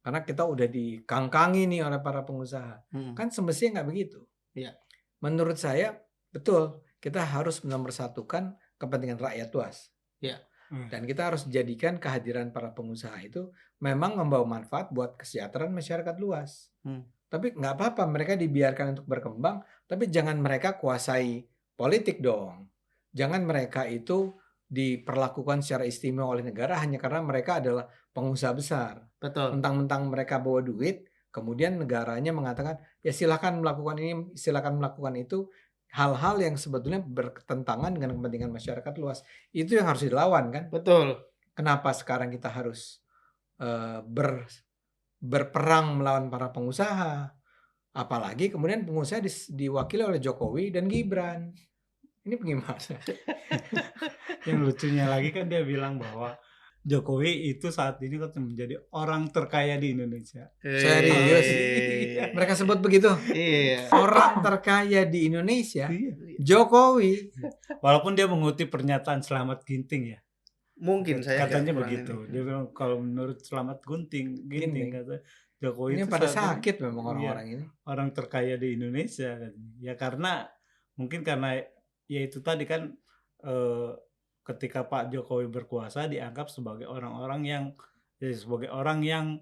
B: Karena kita udah dikangkangi nih oleh para pengusaha. Kan semestinya nggak begitu. Menurut saya betul, kita harus menomоrsatukan kepentingan rakyat luas. Dan kita harus jadikan kehadiran para pengusaha itu memang membawa manfaat buat kesejahteraan masyarakat luas. Tapi nggak apa-apa mereka dibiarkan untuk berkembang, tapi jangan mereka kuasai politik dong. Jangan mereka itu diperlakukan secara istimewa oleh negara hanya karena mereka adalah pengusaha besar.
A: Betul.
B: Mentang-mentang mereka bawa duit, Kemudian negaranya mengatakan, ya silakan melakukan ini, silakan melakukan itu, hal-hal yang sebetulnya bertentangan dengan kepentingan masyarakat luas. Itu yang harus dilawan kan.
A: Betul.
B: Kenapa sekarang kita harus berperang melawan para pengusaha? Apalagi kemudian pengusaha diwakili oleh Jokowi dan Gibran. Ini bagaimana?
C: Yang lucunya lagi kan dia bilang bahwa Jokowi itu saat ini kan menjadi orang terkaya di Indonesia.
B: Serius? Mereka sebut begitu?
A: Iya.
B: Orang terkaya di Indonesia,
C: Iya.
B: Jokowi.
C: Walaupun dia mengutip pernyataan Slamet Ginting ya.
A: Mungkin saya
C: Katanya
A: kurang
C: begitu.
A: ini.
C: Dia bilang kalau menurut Slamet Ginting kata Jokowi
B: Ini
C: itu
B: pada
C: saat ini
B: sakit memang orang-orang ini.
C: orang terkaya di Indonesia katanya. Ya karena mungkin karena ya itu tadi kan ketika Pak Jokowi berkuasa dianggap sebagai sebagai orang yang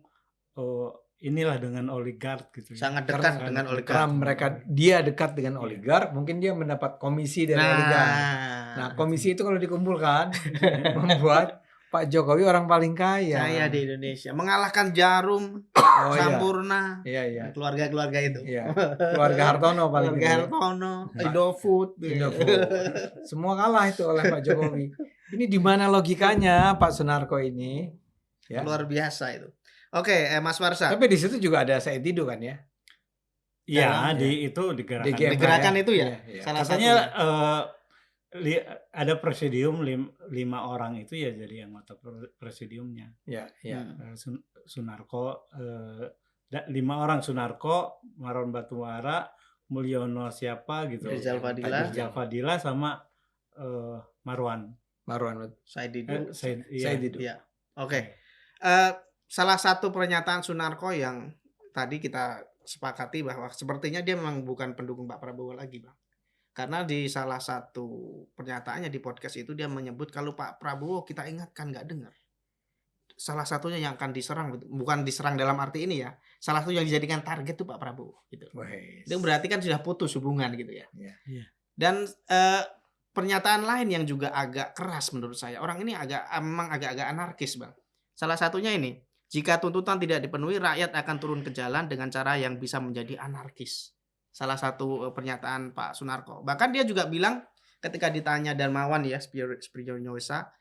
C: inilah dengan oligark gitu.
A: Sangat dekat
C: Sangat
A: dengan
C: dekat.
A: oligark.
B: Dia dekat dengan
C: Iya.
B: oligark, mungkin dia mendapat komisi dari oligark. Nah, komisi itu kalau dikumpulkan membuat Pak Jokowi orang paling kaya.
A: Kaya di Indonesia, mengalahkan Jarum,
B: Oh iya.
A: Sampurna,
B: Iya.
A: keluarga-keluarga itu.
B: Iya. Keluarga Hartono paling
A: Keluarga
B: gede.
A: Hartono, Indofood.
B: Indofood. Semua kalah itu oleh Pak Jokowi. Ini di mana logikanya Pak Sunarko ini? Ya.
A: Luar biasa itu. Oke, Mas Warsa.
B: Tapi di situ juga ada Said Didu kan ya?
C: Iya,
B: Dalam,
C: itu di gerakan.
B: DGM.
A: Di gerakan
B: ya?
A: itu ya.
B: Iya.
A: Salah
C: Katanya
A: satunya.
C: ada presidium 5 orang itu ya jadi anggota presidiumnya.
B: Iya.
C: Sunarko 5 orang, Sunarko, Maron Batuara, Mulyono siapa gitu.
A: Rizal
C: Fadila sama Marwan
A: Said Didu.
C: Said
B: Didu.
A: Iya. Oke. Salah satu pernyataan Sunarko yang tadi kita sepakati bahwa sepertinya dia memang bukan pendukung Pak Prabowo lagi, Bang. Karena di salah satu pernyataannya di podcast itu dia menyebut kalau Pak Prabowo kita ingatkan nggak dengar. Salah satunya yang akan diserang, bukan diserang dalam arti ini ya. Salah satu yang dijadikan target itu Pak Prabowo gitu. Itu berarti kan sudah putus hubungan gitu ya.
B: Iya.
A: Dan pernyataan lain yang juga agak keras menurut saya. Orang ini memang agak-agak anarkis, Bang. Salah satunya ini, jika tuntutan tidak dipenuhi, rakyat akan turun ke jalan dengan cara yang bisa menjadi anarkis. Salah satu pernyataan Pak Sunarko. Bahkan dia juga bilang ketika ditanya Darmawan ya, Spirionyosa,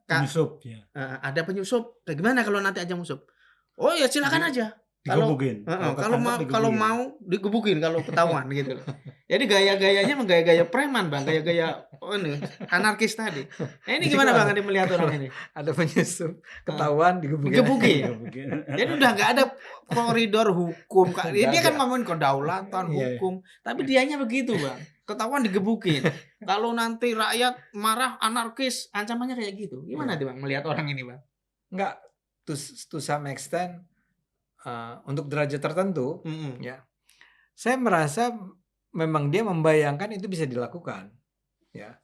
C: penyusup ya.
A: Ada penyusup. Gimana kalau nanti aja musup? Oh ya silakan aja.
C: Digebukin.
A: Kalau mau digebukin kalau ketahuan gitu loh. Jadi gaya-gayanya gaya-gaya preman, Bang, gaya-gaya anarkis tadi. Nah, ini gimana Bang Andi melihat orang ini?
B: Ada penyusup ketahuan digebukin.
A: Jadi udah nggak ada koridor hukum. Dia kan ngomongin kedaulatan hukum, tapi dianya begitu, Bang. Ketahuan digebukin. Kalau nanti rakyat marah anarkis, ancamannya kayak gitu. Gimana tuh Bang melihat orang ini, Bang?
B: Enggak, to some extent untuk derajat tertentu, ya, saya merasa memang dia membayangkan itu bisa dilakukan, ya.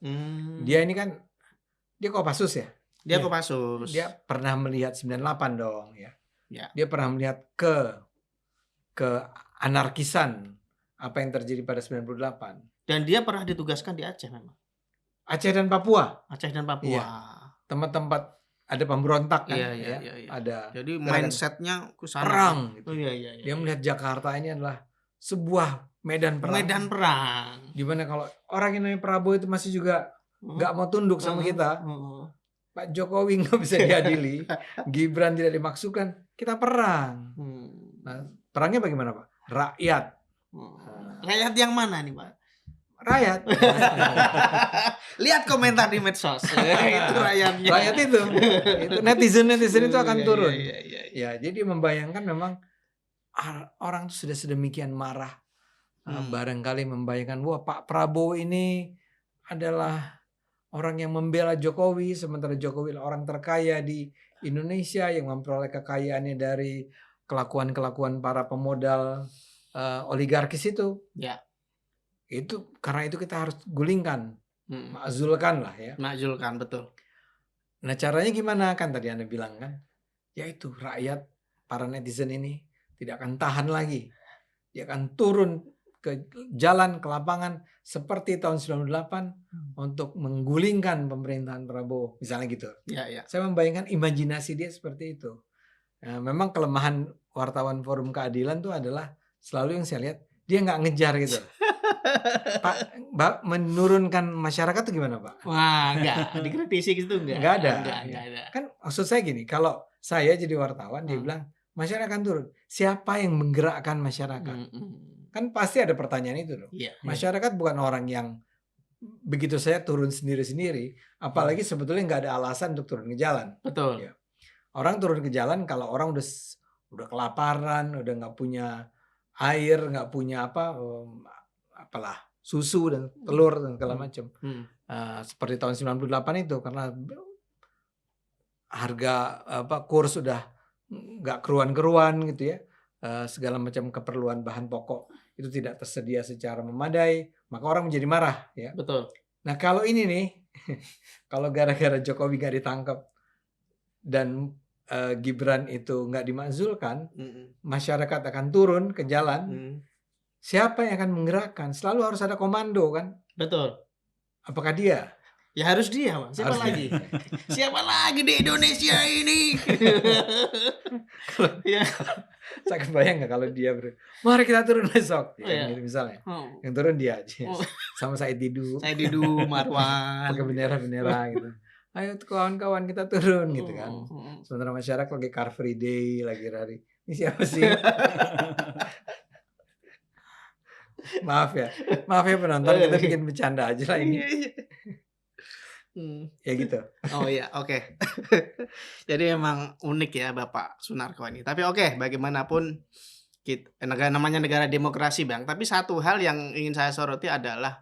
B: Dia ini kan dia Kopassus ya.
A: Dia Kopassus.
B: Dia pernah melihat 98 dong, ya.
A: Ya.
B: Dia pernah melihat ke anarkisan apa yang terjadi pada 98.
A: Dan dia pernah ditugaskan di Aceh memang.
B: Aceh dan Papua.
A: Iya.
B: Tempat-tempat ada pemberontak kan,
A: iya.
B: Ada.
A: Jadi mindsetnya kesana.
B: Perang. Gitu.
A: Oh iya.
B: Dia melihat Jakarta ini adalah sebuah medan perang. Dimana kalau orang yang namanya Prabowo itu masih juga nggak mau tunduk sama kita, Pak Jokowi nggak bisa diadili, Gibran tidak dimaksudkan, kita perang. Nah, perangnya bagaimana Pak? Rakyat.
A: Rakyat yang mana nih Pak?
B: Rakyat.
A: Lihat komentar di medsos. Itu rakyatnya.
B: Rakyat itu netizen itu akan turun.
A: Iya.
B: Ya, jadi membayangkan memang orang sudah sedemikian marah. Barangkali membayangkan wah Pak Prabowo ini adalah orang yang membela Jokowi, sementara Jokowi adalah orang terkaya di Indonesia yang memperoleh kekayaannya dari kelakuan-kelakuan para pemodal oligarkis itu.
A: Ya.
B: Itu karena itu kita harus gulingkan, makzulkan lah ya.
A: Makzulkan, betul.
B: Nah caranya gimana kan tadi Anda bilang kan, yaitu rakyat, para netizen ini tidak akan tahan lagi, dia akan turun ke jalan, ke lapangan seperti tahun 98 untuk menggulingkan pemerintahan Prabowo, misalnya gitu.
A: Ya.
B: Saya membayangkan imajinasi dia seperti itu. Nah, memang kelemahan wartawan Forum Keadilan tuh adalah selalu yang saya lihat dia nggak ngejar gitu. Pak, menurunkan masyarakat tuh gimana Pak?
A: Wah, enggak, dikritisi gitu enggak?
B: Nggak ada.
A: Enggak ada.
B: Kan maksud saya gini, kalau saya jadi wartawan dia bilang masyarakat turun. Siapa yang menggerakkan masyarakat? Kan pasti ada pertanyaan itu dong.
A: Iya.
B: Masyarakat bukan orang yang begitu saya turun sendiri-sendiri, apalagi sebetulnya nggak ada alasan untuk turun ke jalan.
A: Betul.
B: Ya. Orang turun ke jalan kalau orang udah kelaparan, udah nggak punya air, nggak punya apalah susu dan telur dan segala macam. Seperti tahun 98 itu karena harga kurs udah nggak keruan-keruan gitu ya, segala macam keperluan bahan pokok itu tidak tersedia secara memadai, maka orang menjadi marah ya.
A: Betul.
B: Nah kalau ini nih, kalau gara-gara Jokowi nggak ditangkap dan Gibran itu nggak dimakzulkan, masyarakat akan turun ke jalan. Siapa yang akan menggerakkan? Selalu harus ada komando kan?
A: Betul.
B: Apakah dia?
A: Ya harus dia, Bang. Siapa
B: Harus
A: lagi? Siapa lagi di Indonesia ini? Ya.
B: Saya kebayang nggak kalau dia mari kita turun besok,
A: Iya.
B: gitu misalnya. Yang turun dia aja, sama Said Didu,
A: Marwan,
B: pakai bendera-bendera gitu. Ayo kawan-kawan kita turun gitu kan. Sementara masyarakat lagi Car Free Day, lagi hari. Ini siapa sih? Maaf ya penonton, kita bikin bercanda aja lah ini. Ya gitu.
A: Oh iya, oke. Jadi emang unik ya Bapak Sunarko ini. Tapi oke, bagaimanapun namanya negara demokrasi Bang. Tapi satu hal yang ingin saya soroti adalah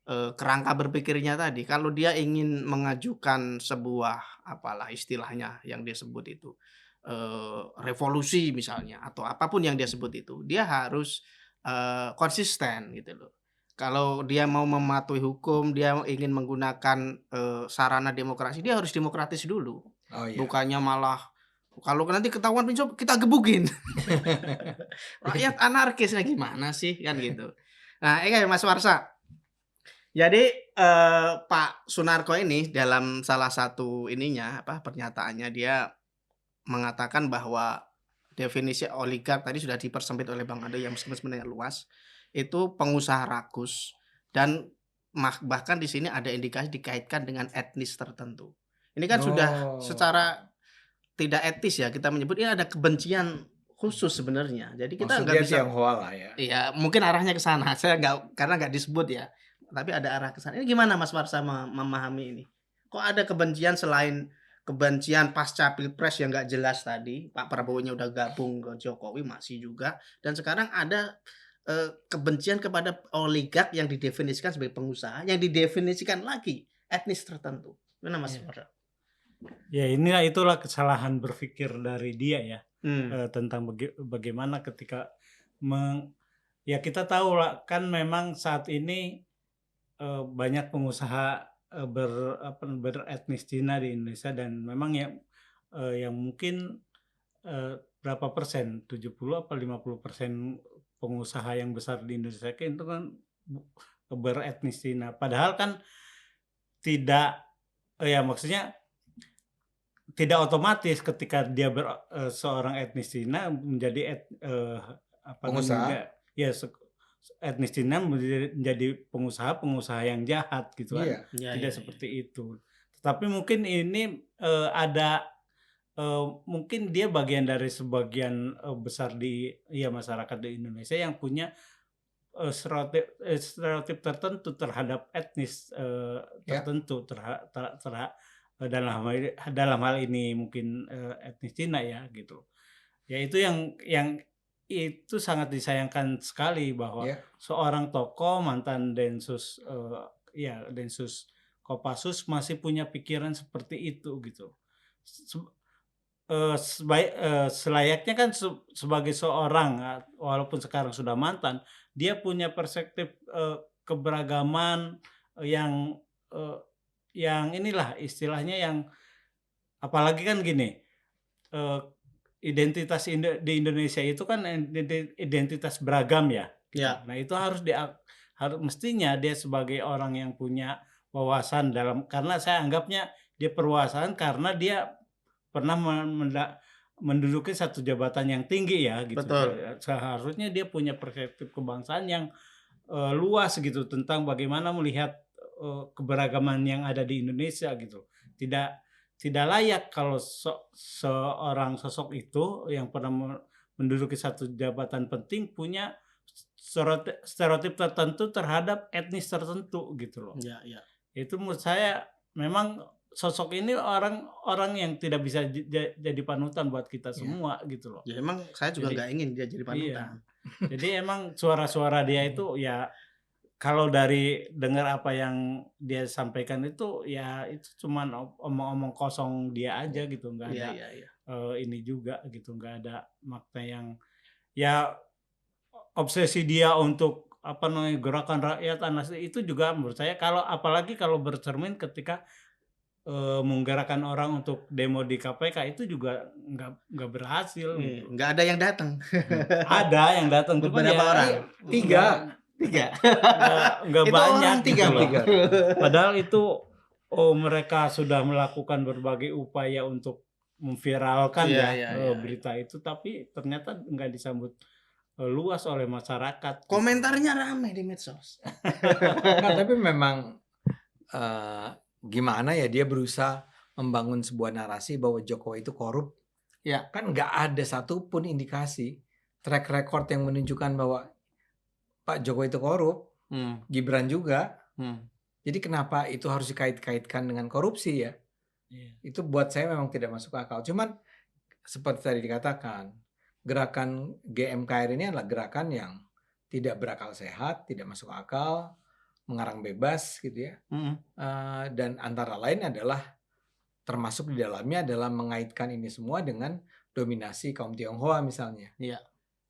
A: kerangka berpikirnya tadi. Kalau dia ingin mengajukan sebuah apalah istilahnya yang dia sebut itu revolusi misalnya atau apapun yang dia sebut itu, dia harus konsisten gitu loh. Kalau dia mau mematuhi hukum, dia ingin menggunakan sarana demokrasi, dia harus demokratis dulu.
B: Oh, iya.
A: Bukannya malah kalau nanti ketahuan pencuri kita gebukin. Rakyat anarkisnya gimana sih kan gitu. Nah, Mas Warsa. Jadi Pak Sunarko ini dalam salah satu pernyataannya dia mengatakan bahwa definisi oligark tadi sudah dipersempit oleh Bang Ade yang sebenarnya luas. Itu pengusaha rakus dan bahkan di sini ada indikasi dikaitkan dengan etnis tertentu. Ini kan sudah secara tidak etis ya kita menyebut ini ada kebencian khusus sebenarnya. Jadi kita nggak bisa
B: Tionghoa lah ya.
A: Iya, mungkin arahnya ke sana. Saya karena nggak disebut ya. Tapi ada arah ke sana. Ini gimana Mas Warsa memahami ini? Kok ada kebencian selain kebencian pasca Pilpres yang nggak jelas tadi, Pak Prabowo-nya udah gabung ke Jokowi masih juga, dan sekarang ada kebencian kepada oligark yang didefinisikan sebagai pengusaha, yang didefinisikan lagi etnis tertentu. Gimana Mas Warsa?
C: Ya itulah kesalahan berpikir dari dia ya. Tentang bagaimana ketika ya kita tahu lah kan memang saat ini banyak pengusaha beretnis Cina di Indonesia dan memang yang mungkin berapa persen 70 apa 50% pengusaha yang besar di Indonesia itu kan beretnis Cina, padahal kan tidak maksudnya tidak otomatis ketika dia seorang etnis Cina menjadi
B: pengusaha.
C: Etnis Cina menjadi pengusaha yang jahat gitu kan.
B: Iya.
C: Tidak seperti itu. Tetapi mungkin ini ada mungkin dia bagian dari sebagian besar di masyarakat di Indonesia yang punya stereotip tertentu terhadap etnis tertentu dalam hal ini mungkin etnis Cina ya gitu. Ya itu yang itu sangat disayangkan sekali bahwa seorang tokoh mantan Densus Densus Kopassus masih punya pikiran seperti itu gitu. Selayaknya kan sebagai seorang walaupun sekarang sudah mantan, dia punya perspektif keberagaman yang inilah istilahnya yang apalagi kan gini, identitas di Indonesia itu kan identitas beragam ya.
A: Ya.
C: Nah itu harus mestinya dia sebagai orang yang punya wawasan karena saya anggapnya dia berwawasan karena dia pernah menduduki satu jabatan yang tinggi ya gitu.
A: Betul.
C: Seharusnya dia punya perspektif kebangsaan yang luas gitu tentang bagaimana melihat keberagaman yang ada di Indonesia gitu. Tidak layak kalau seorang sosok itu yang pernah menduduki satu jabatan penting punya stereotip tertentu terhadap etnis tertentu gitu loh.
A: Ya, ya.
C: Itu menurut saya memang sosok ini orang yang tidak bisa jadi panutan buat kita semua gitu loh.
A: Ya emang saya juga nggak ingin dia jadi panutan.
C: Iya. Jadi emang suara-suara dia itu ya kalau dari dengar apa yang dia sampaikan itu ya itu cuman omong-omong kosong dia aja gitu, nggak ada ini juga gitu, nggak ada makna yang ya obsesi dia untuk apa namanya gerakan rakyat itu juga menurut saya apalagi kalau bercermin ketika menggerakkan orang untuk demo di KPK itu juga nggak berhasil.
A: Nggak ada yang datang.
C: Ada yang datang
A: beberapa orang.
B: Tiga.
C: Nggak banyak
A: tiga.
C: Padahal itu mereka sudah melakukan berbagai upaya untuk memviralkan berita itu, tapi ternyata nggak disambut luas oleh masyarakat.
A: Komentarnya ramai di medsos.
B: Nah, tapi memang gimana ya dia berusaha membangun sebuah narasi bahwa Jokowi itu korup.
A: Ya.
B: Kan nggak ada satupun indikasi track record yang menunjukkan bahwa Pak Jokowi itu korup. Gibran juga. Jadi kenapa itu harus dikait-kaitkan dengan korupsi ya? Itu buat saya memang tidak masuk akal. Cuman seperti tadi dikatakan, gerakan GMKR ini adalah gerakan yang tidak berakal sehat, tidak masuk akal, mengarang bebas gitu ya. Dan antara lain adalah termasuk di dalamnya adalah mengaitkan ini semua dengan dominasi kaum Tionghoa misalnya.
A: Iya.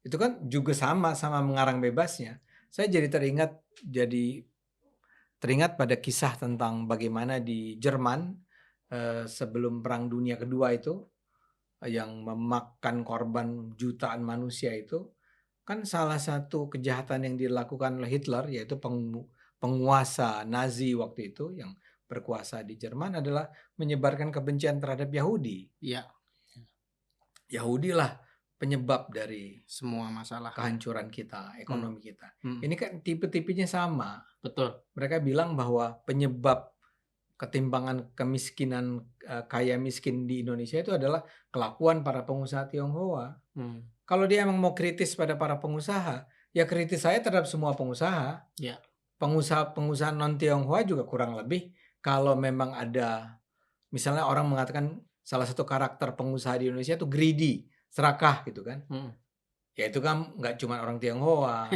B: Itu kan juga sama mengarang bebasnya. Saya jadi teringat pada kisah tentang bagaimana di Jerman sebelum Perang Dunia Kedua itu yang memakan korban jutaan manusia itu kan salah satu kejahatan yang dilakukan oleh Hitler yaitu penguasa Nazi waktu itu yang berkuasa di Jerman adalah menyebarkan kebencian terhadap Yahudi.
A: Iya.
B: Yahudi lah penyebab dari
A: semua masalah
B: kehancuran kita, ekonomi kita. Ini kan tipe-tipenya sama.
A: Betul.
B: Mereka bilang bahwa penyebab ketimpangan kemiskinan kaya miskin di Indonesia itu adalah kelakuan para pengusaha Tionghoa. Kalau dia emang mau kritis pada para pengusaha, ya kritis saya terhadap semua pengusaha.
A: Ya.
B: Pengusaha non Tionghoa juga kurang lebih kalau memang ada, misalnya orang mengatakan salah satu karakter pengusaha di Indonesia itu greedy, serakah gitu kan. Ya itu kan nggak cuma orang Tionghoa.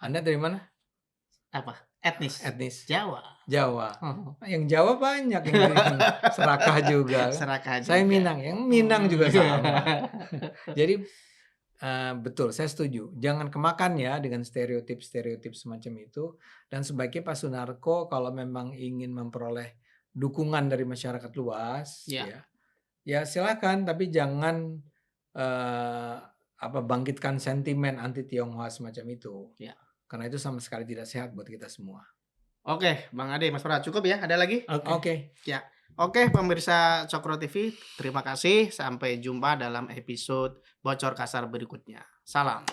B: Anda dari mana?
A: Apa? Etnis. Jawa. Yang
B: Jawa banyak yang serakah juga.
A: Serakah juga.
B: Saya Minang, yang Minang juga sama. Jadi betul, saya setuju. Jangan kemakan ya dengan stereotip semacam itu. Dan sebaiknya Pak Sunarko kalau memang ingin memperoleh dukungan dari masyarakat luas, ya silakan. Tapi jangan bangkitkan sentimen anti Tionghoa semacam itu. Ya. Karena itu sama sekali tidak sehat buat kita semua.
A: Oke, Bang Ade, Mas Pras, cukup ya? Ada lagi?
B: Oke.
A: Ya. Oke, pemirsa Cokro TV, terima kasih. Sampai jumpa dalam episode Bocor Kasar berikutnya. Salam.